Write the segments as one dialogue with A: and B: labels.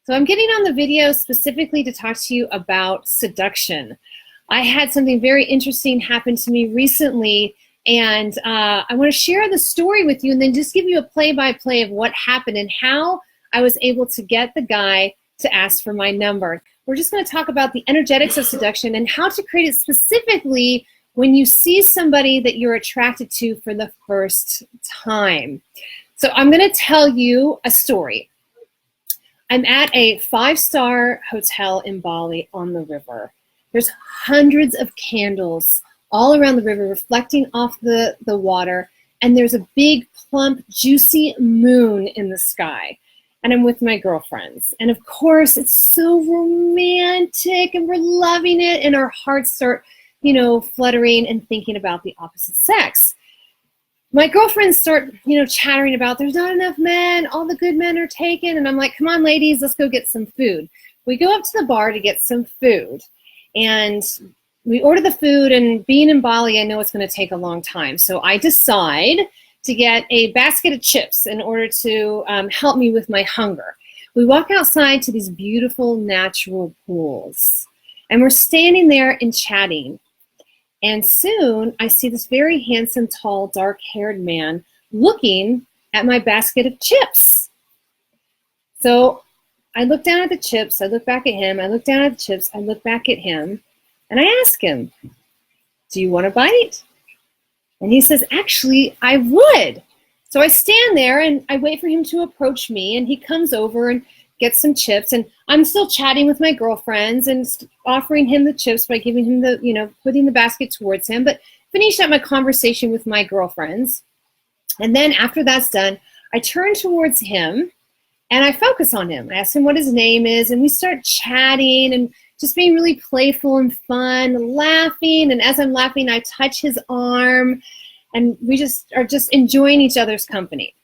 A: So I'm getting on the video specifically to talk to you about seduction. I had something very interesting happen to me recently, and I want to share the story with you and then just give you a play-by-play of what happened and how I was able to get the guy to ask for my number. We're just going to talk about the energetics of seduction and how to create it specifically when you see somebody that you're attracted to for the first time. So I'm going to tell you a story. I'm at a 5-star hotel in Bali on the river. There's hundreds of candles all around the river reflecting off the water, and there's a big, plump, juicy moon in the sky. And I'm with my girlfriends. And of course, it's so romantic, and we're loving it, and our hearts start, fluttering and thinking about the opposite sex. My girlfriends start, chattering about there's not enough men, all the good men are taken. And I'm like, come on, ladies, let's go get some food. We go up to the bar to get some food. And we order the food, and being in Bali, I know it's going to take a long time. So I decide to get a basket of chips in order to help me with my hunger. We walk outside to these beautiful natural pools. And we're standing there and chatting. And soon I see this very handsome, tall, dark-haired man looking at my basket of chips. So I look down at the chips, I look back at him, I look down at the chips, I look back at him, and I ask him, do you want a bite? And he says, actually, I would. So I stand there and I wait for him to approach me, and he comes over and gets some chips, and I'm still chatting with my girlfriends and offering him the chips by giving him the, putting the basket towards him, but finish up my conversation with my girlfriends. And then after that's done, I turn towards him and I focus on him. I ask him what his name is, and we start chatting and just being really playful and fun, laughing. And as I'm laughing, I touch his arm, and we just are enjoying each other's company.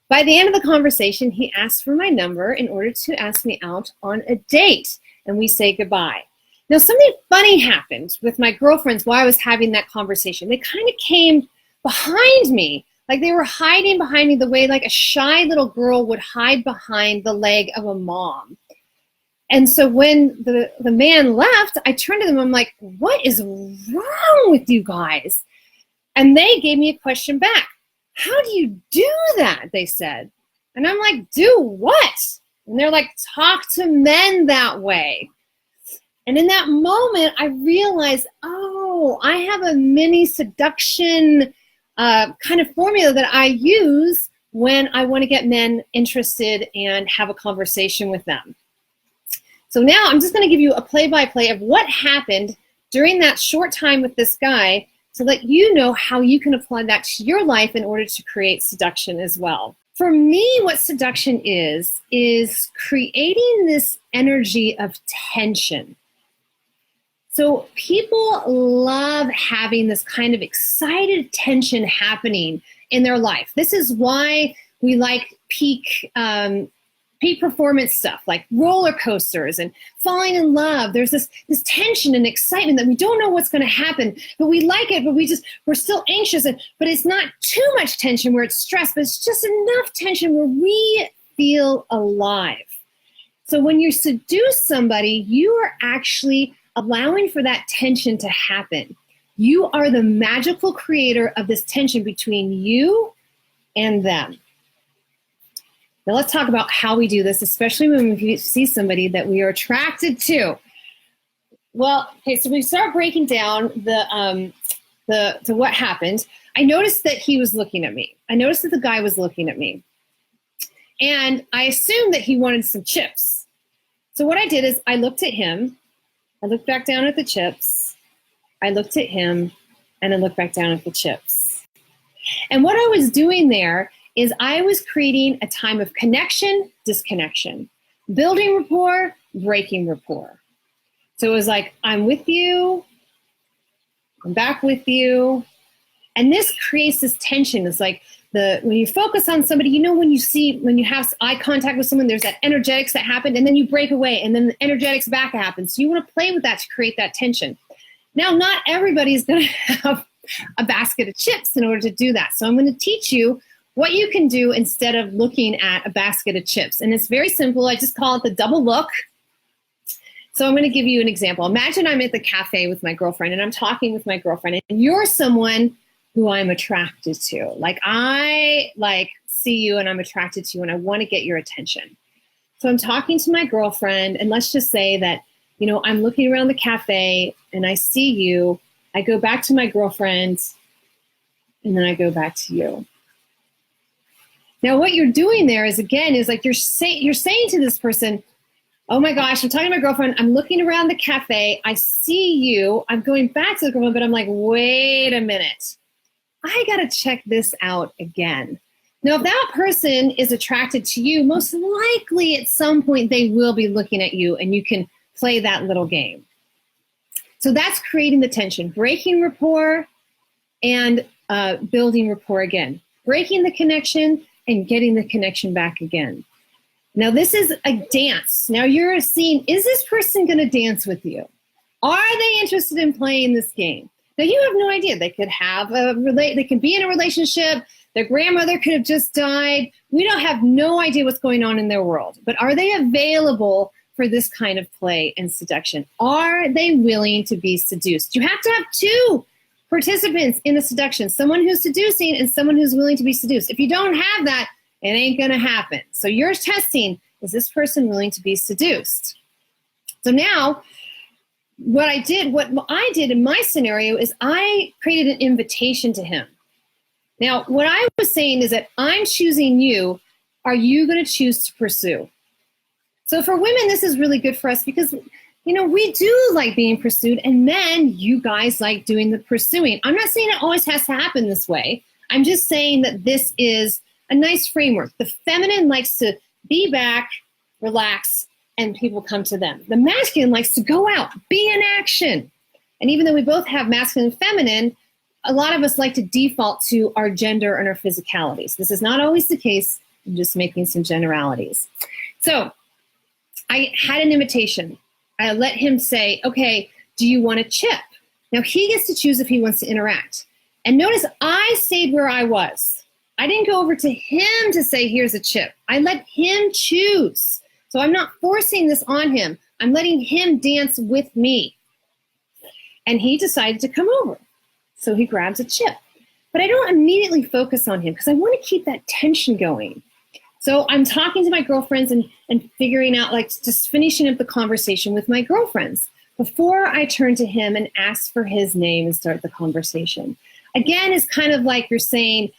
A: By the end of the conversation, he asks for my number in order to ask me out on a date, and we say goodbye. Now, something funny happened with my girlfriends while I was having that conversation. They kind of came behind me, like they were hiding behind me the way like a shy little girl would hide behind the leg of a mom. And so when the man left, I turned to them, I'm like, what is wrong with you guys? And they gave me a question back. How do you do that? They said. And I'm like, do what? And they're like, talk to men that way. And in that moment, I realized, oh, I have a mini seduction kind of formula that I use when I want to get men interested and have a conversation with them. So now I'm just going to give you a play-by-play of what happened during that short time with this guy to let you know how you can apply that to your life in order to create seduction as well. For me, what seduction is creating this energy of tension. So people love having this kind of excited tension happening in their life. This is why we like peak performance stuff like roller coasters and falling in love. There's this tension and excitement that we don't know what's going to happen, but we like it, but we're still anxious. But it's not too much tension where it's stress, but it's just enough tension where we feel alive. So when you seduce somebody, you are actually allowing for that tension to happen. You are the magical creator of this tension between you and them. Now let's talk about how we do this, especially when we see somebody that we are attracted to. Well, okay, so we start breaking down to what happened. I noticed that he was looking at me. I noticed that the guy was looking at me. And I assumed that he wanted some chips. So what I did is I looked at him, I looked back down at the chips, I looked at him, and I looked back down at the chips. And what I was doing there is I was creating a time of connection, disconnection, building rapport, breaking rapport. So it was like, I'm with you, I'm back with you. And this creates this tension. It's like when you focus on somebody, when you have eye contact with someone, there's that energetics that happened, and then you break away, and then the energetics back happens. So you want to play with that to create that tension. Now, not everybody's going to have a basket of chips in order to do that. So I'm going to teach you what you can do instead of looking at a basket of chips. And it's very simple. I just call it the double look. So I'm going to give you an example. Imagine I'm at the cafe with my girlfriend and I'm talking with my girlfriend and you're someone who I'm attracted to. Like I see you and I'm attracted to you and I want to get your attention. So I'm talking to my girlfriend and let's just say that, you know, I'm looking around the cafe and I see you. I go back to my girlfriend and then I go back to you. Now what you're doing there is like you're saying to this person, oh my gosh, I'm talking to my girlfriend. I'm looking around the cafe. I see you. I'm going back to the girlfriend, but I'm like, wait a minute. I got to check this out again. Now, if that person is attracted to you, most likely at some point they will be looking at you and you can play that little game. So that's creating the tension, breaking rapport and building rapport again, breaking the connection and getting the connection back again. Now, this is a dance. Now, you're seeing, is this person going to dance with you? Are they interested in playing this game? Now, you have no idea. They could have they can be in a relationship. Their grandmother could have just died. We don't have no idea what's going on in their world. But are they available for this kind of play and seduction? Are they willing to be seduced? You have to have two participants in a seduction, someone who's seducing and someone who's willing to be seduced. If you don't have that, it ain't going to happen. So you're testing, is this person willing to be seduced? So now, what I did in my scenario is I created an invitation to him. Now, what I was saying is that I'm choosing you. Are you going to choose to pursue? So for women, this is really good for us because, you know, we do like being pursued, and men, you guys like doing the pursuing. I'm not saying it always has to happen this way. I'm just saying that this is a nice framework. The feminine likes to be back, relax, and people come to them. The masculine likes to go out, be in action. And even though we both have masculine and feminine, a lot of us like to default to our gender and our physicalities. This is not always the case. I'm just making some generalities. So I had an invitation. I let him say, okay, do you want a chip? Now he gets to choose if he wants to interact. And notice I stayed where I was. I didn't go over to him to say, here's a chip. I let him choose. So I'm not forcing this on him. I'm letting him dance with me. And he decided to come over. So he grabs a chip. But I don't immediately focus on him because I want to keep that tension going. So I'm talking to my girlfriends and figuring out, like, just finishing up the conversation with my girlfriends before I turn to him and ask for his name and start the conversation. Again, it's kind of like you're saying,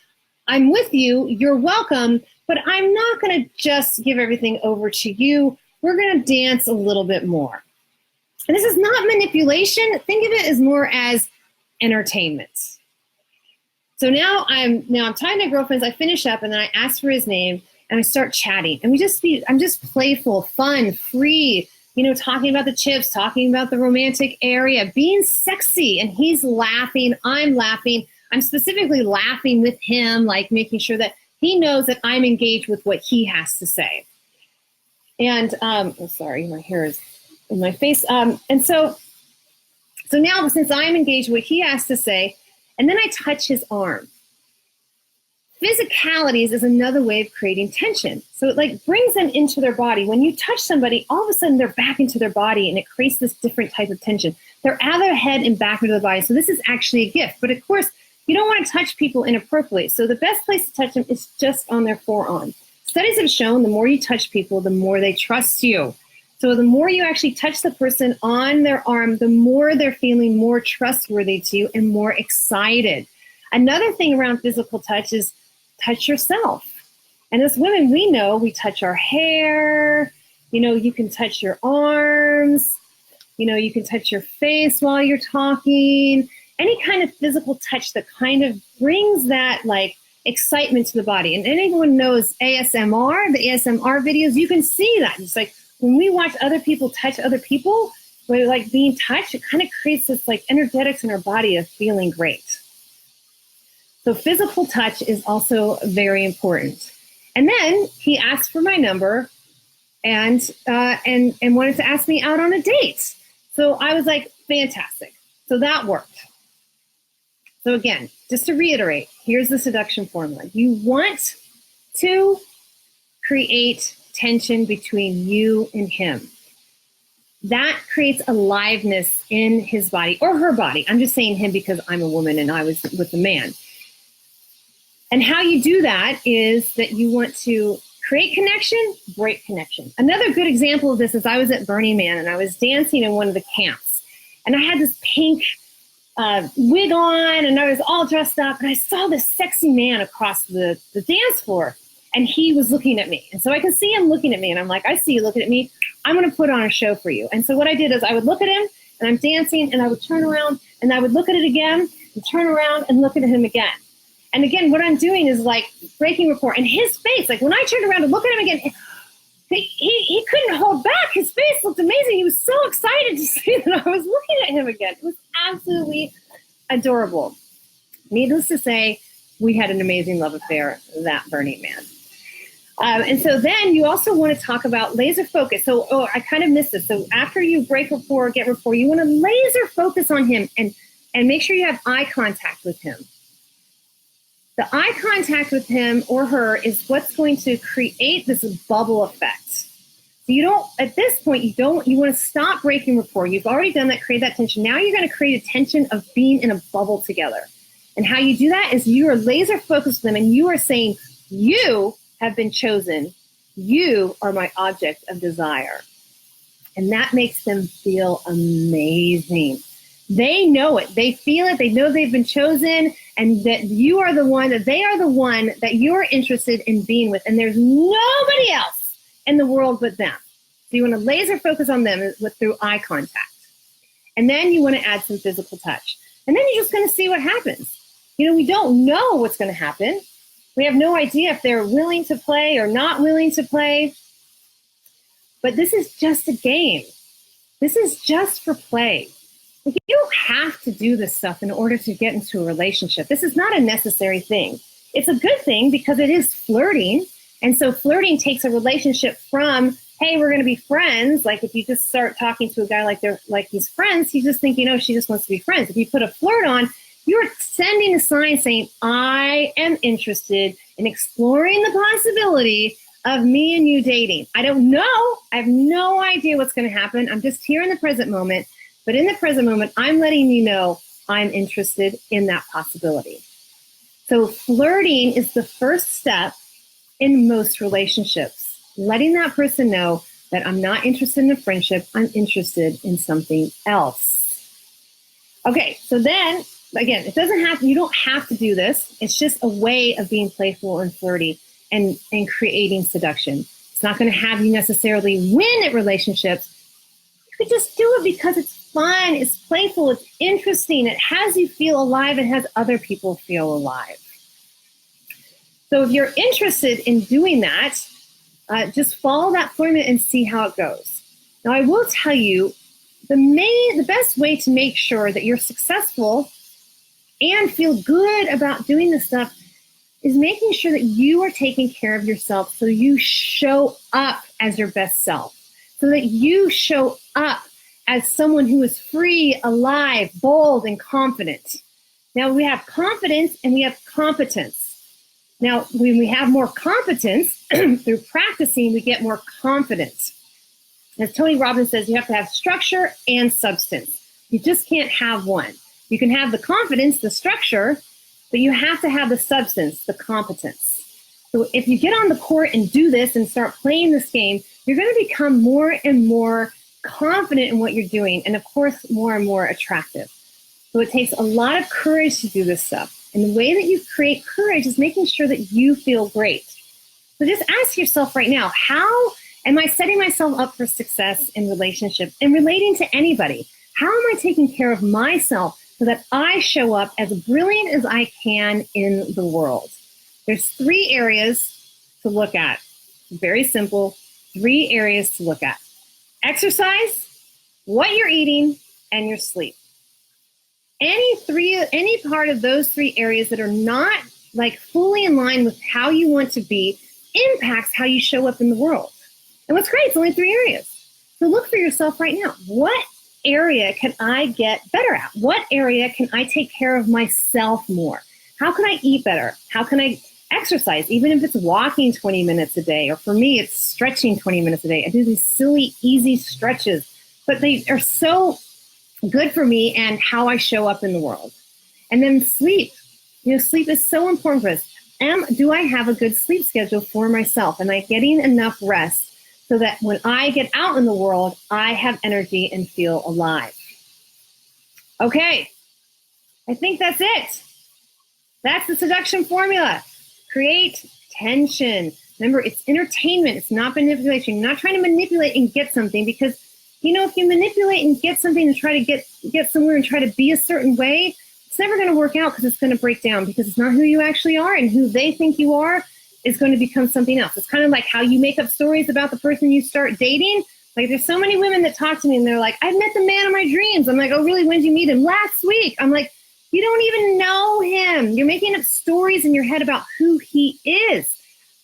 A: I'm with you, you're welcome, but I'm not going to just give everything over to you. We're going to dance a little bit more. And this is not manipulation. Think of it as more as entertainment. So now I'm talking to my girlfriends. I finish up and then I ask for his name and I start chatting. And I'm just playful, fun, free, you know, talking about the chips, talking about the romantic area, being sexy. And he's laughing. I'm laughing. I'm specifically laughing with him, like making sure that he knows that I'm engaged with what he has to say. And, sorry, my hair is in my face. And so now since I'm engaged with what he has to say, and then I touch his arm. Physicalities is another way of creating tension. So it like brings them into their body. When you touch somebody, all of a sudden they're back into their body and it creates this different type of tension. They're out of their head and back into the body. So this is actually a gift. But of course, you don't want to touch people inappropriately. So the best place to touch them is just on their forearm. Studies have shown the more you touch people, the more they trust you. So the more you actually touch the person on their arm, the more they're feeling more trustworthy to you and more excited. Another thing around physical touch is touch yourself. And as women, we know we touch our hair. You know, you can touch your arms. You know, you can touch your face while you're talking. Any kind of physical touch that kind of brings that like excitement to the body. And anyone knows ASMR, the ASMR videos, you can see that. It's like when we watch other people touch other people, we're like being touched, it kind of creates this like energetics in our body of feeling great. So physical touch is also very important. And then he asked for my number and wanted to ask me out on a date. So I was like, fantastic. So that worked. So again, just to reiterate, here's the seduction formula. You want to create tension between you and him. That creates aliveness in his body or her body. I'm just saying him because I'm a woman and I was with a man. And how you do that is that you want to create connection, break connection. Another good example of this is I was at Burning Man and I was dancing in one of the camps. And I had this pink wig on and I was all dressed up. And I saw this sexy man across the dance floor. And he was looking at me. And so I can see him looking at me. And I'm like, I see you looking at me. I'm going to put on a show for you. And so what I did is I would look at him and I'm dancing and I would turn around and I would look at it again and turn around and look at him again. And again, what I'm doing is like breaking rapport. And his face, like when I turned around to look at him again, he couldn't hold back. His face looked amazing. He was so excited to see that I was looking at him again. It was absolutely adorable. Needless to say, we had an amazing love affair that Burning Man. And so then you also want to talk about laser focus. So, I kind of missed this. So after you break rapport, get rapport, you want to laser focus on him and make sure you have eye contact with him. The eye contact with him or her is what's going to create this bubble effect. So you don't, at this point, you want to stop breaking rapport. You've already done that, create that tension. Now you're going to create a tension of being in a bubble together. And how you do that is you are laser focused with them and you are saying, you have been chosen. You are my object of desire. And that makes them feel amazing. They know it. They feel it. They know they've been chosen and that you are the one, that they are the one that you're interested in being with. And there's nobody else in the world but them. So you want to laser focus on them through eye contact. And then you want to add some physical touch. And then you're just going to see what happens. We don't know what's going to happen. We have no idea if they're willing to play or not willing to play. But this is just a game. This is just for play. You don't have to do this stuff in order to get into a relationship. This is not a necessary thing. It's a good thing because it is flirting. And so flirting takes a relationship from, hey, we're going to be friends. Like if you just start talking to a guy like he's friends, you just think, she just wants to be friends. If you put a flirt on, you're sending a sign saying, I am interested in exploring the possibility of me and you dating. I don't know. I have no idea what's going to happen. I'm just here in the present moment. But in the present moment, I'm letting you know I'm interested in that possibility. So flirting is the first step in most relationships. Letting that person know that I'm not interested in a friendship. I'm interested in something else. Okay, so then, again, you don't have to do this. It's just a way of being playful and flirty and creating seduction. It's not going to have you necessarily win at relationships. You could just do it because it's fun, it's playful, it's interesting, it has you feel alive, it has other people feel alive. So if you're interested in doing that, just follow that formula and see how it goes. Now I will tell you, the best way to make sure that you're successful and feel good about doing this stuff is making sure that you are taking care of yourself so you show up as your best self, so that you show up as someone who is free, alive, bold, and confident. Now, we have confidence and we have competence. Now, when we have more competence, through practicing, we get more confident. As Tony Robbins says, you have to have structure and substance. You just can't have one. You can have the confidence, the structure, but you have to have the substance, the competence. So if you get on the court and do this and start playing this game, you're going to become more and more confident in what you're doing, and of course, more and more attractive. So it takes a lot of courage to do this stuff. And the way that you create courage is making sure that you feel great. So just ask yourself right now, how am I setting myself up for success in relationships and relating to anybody? How am I taking care of myself so that I show up as brilliant as I can in the world? There's 3 areas to look at. Very simple, 3 areas to look at. Exercise, what you're eating, and your sleep. Any part of those 3 areas that are not like fully in line with how you want to be impacts how you show up in the world. And what's great, it's only 3 areas. So look for yourself right now. What area can I get better at? What area can I take care of myself more? How can I eat better? How can I exercise, even if it's walking 20 minutes a day, or for me, it's stretching 20 minutes a day. I do these silly, easy stretches, but they are so good for me and how I show up in the world. And then sleep. Sleep is so important for us. Do I have a good sleep schedule for myself? Am I getting enough rest so that when I get out in the world, I have energy and feel alive? Okay, I think that's it. That's the seduction formula. Create tension. Remember, it's entertainment. It's not manipulation. You're not trying to manipulate and get something, because, if you manipulate and get something and try to get somewhere and try to be a certain way, it's never going to work out, because it's going to break down, because it's not who you actually are, and who they think you are is going to become something else. It's kind of like how you make up stories about the person you start dating. Like, there's so many women that talk to me and they're like, I've met the man of my dreams. I'm like, oh, really? When did you meet him? Last week. I'm like, you don't even know him. You're making up stories in your head about who he is,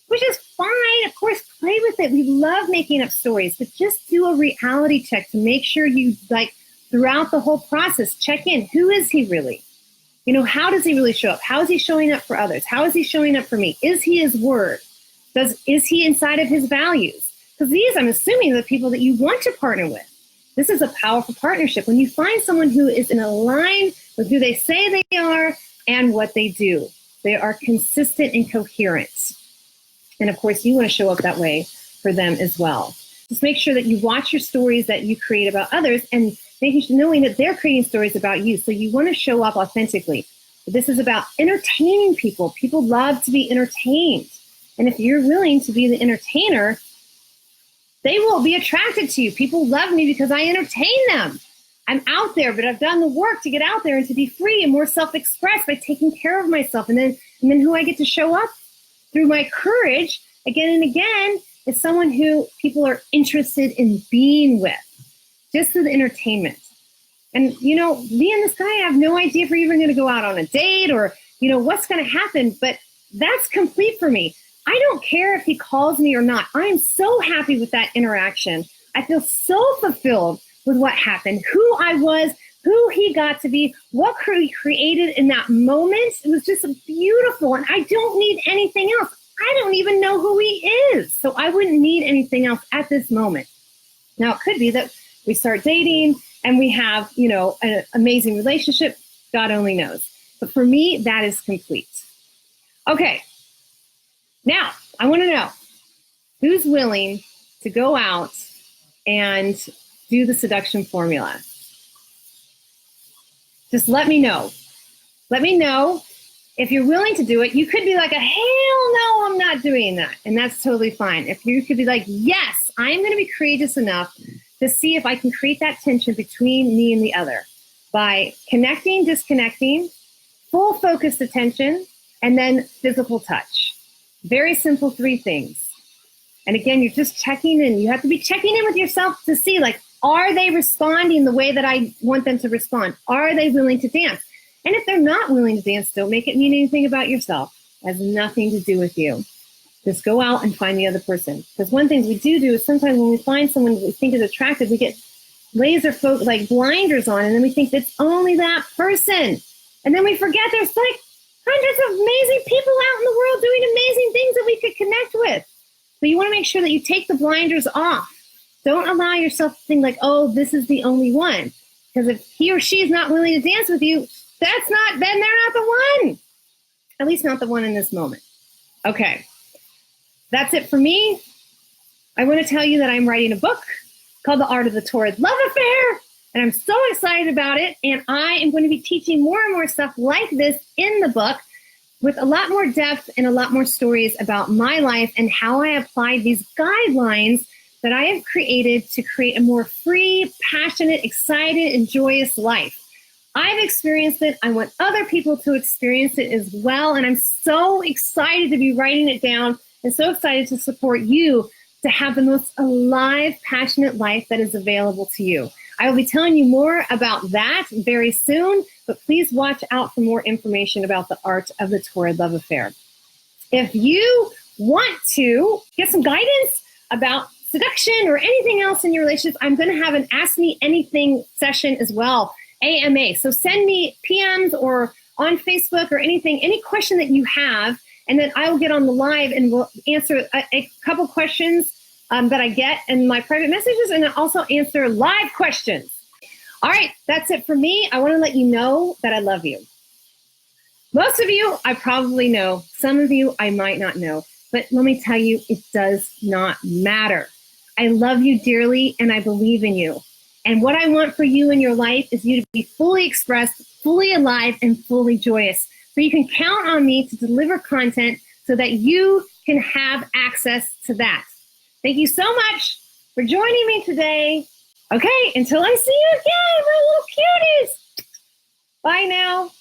A: which is fine. Of course, play with it. We love making up stories, but just do a reality check to make sure you, throughout the whole process, check in. Who is he really? How does he really show up? How is he showing up for others? How is he showing up for me? Is he his word? Is he inside of his values? Because these, I'm assuming, are the people that you want to partner with. This is a powerful partnership. When you find someone who is in a line with who they say they are and what they do, they are consistent and coherent. And of course, you want to show up that way for them as well. Just make sure that you watch your stories that you create about others, and knowing that they're creating stories about you. So you want to show up authentically. This is about entertaining people. People love to be entertained. And if you're willing to be the entertainer, they will be attracted to you. People love me because I entertain them. I'm out there, but I've done the work to get out there and to be free and more self-expressed by taking care of myself. And then who I get to show up through my courage again and again is someone who people are interested in being with, just through the entertainment. And, me and this guy, I have no idea if we're even going to go out on a date or, what's going to happen, but that's complete for me. I don't care if he calls me or not. I am so happy with that interaction. I feel so fulfilled with what happened, who I was, who he got to be, what he created in that moment. It was just beautiful, and I don't need anything else. I don't even know who he is, so I wouldn't need anything else at this moment. Now, it could be that we start dating and we have, an amazing relationship. God only knows. But for me, that is complete. Okay. Now, I want to know who's willing to go out and do the seduction formula. Just let me know. Let me know if you're willing to do it. You could be like, hell no, I'm not doing that. And that's totally fine. If you could be like, yes, I'm going to be courageous enough to see if I can create that tension between me and the other by connecting, disconnecting, full focused attention, and then physical touch. Very simple 3 things. And again, you're just checking in. You have to be checking in with yourself to see, are they responding the way that I want them to respond? Are they willing to dance? And if they're not willing to dance, don't make it mean anything about yourself. It has nothing to do with you. Just go out and find the other person. Because one thing we do is sometimes when we find someone we think is attractive, we get laser blinders on, and then we think it's only that person. And then we forget there's hundreds of amazing people out in the world doing amazing things that we could connect with. So you want to make sure that you take the blinders off. Don't allow yourself to think oh, this is the only one. Because if he or she is not willing to dance with you, then they're not the one. At least not the one in this moment. Okay. That's it for me. I want to tell you that I'm writing a book called The Art of the Torrid Love Affair. And I'm so excited about it. And I am going to be teaching more and more stuff like this in the book with a lot more depth and a lot more stories about my life and how I applied these guidelines that I have created to create a more free, passionate, excited, and joyous life. I've experienced it. I want other people to experience it as well. And I'm so excited to be writing it down and so excited to support you to have the most alive, passionate life that is available to you. I will be telling you more about that very soon, but please watch out for more information about the art of the torrid love affair. If you want to get some guidance about seduction or anything else in your relationship, I'm going to have an Ask Me Anything session as well, AMA. So send me PMs or on Facebook or anything, any question that you have, and then I will get on the live and we'll answer a couple questions that I get in my private messages, and then also answer live questions. All right, that's it for me. I want to let you know that I love you. Most of you, I probably know. Some of you, I might not know. But let me tell you, it does not matter. I love you dearly, and I believe in you. And what I want for you in your life is you to be fully expressed, fully alive, and fully joyous. So you can count on me to deliver content so that you can have access to that. Thank you so much for joining me today. Okay, until I see you again, my little cuties. Bye now.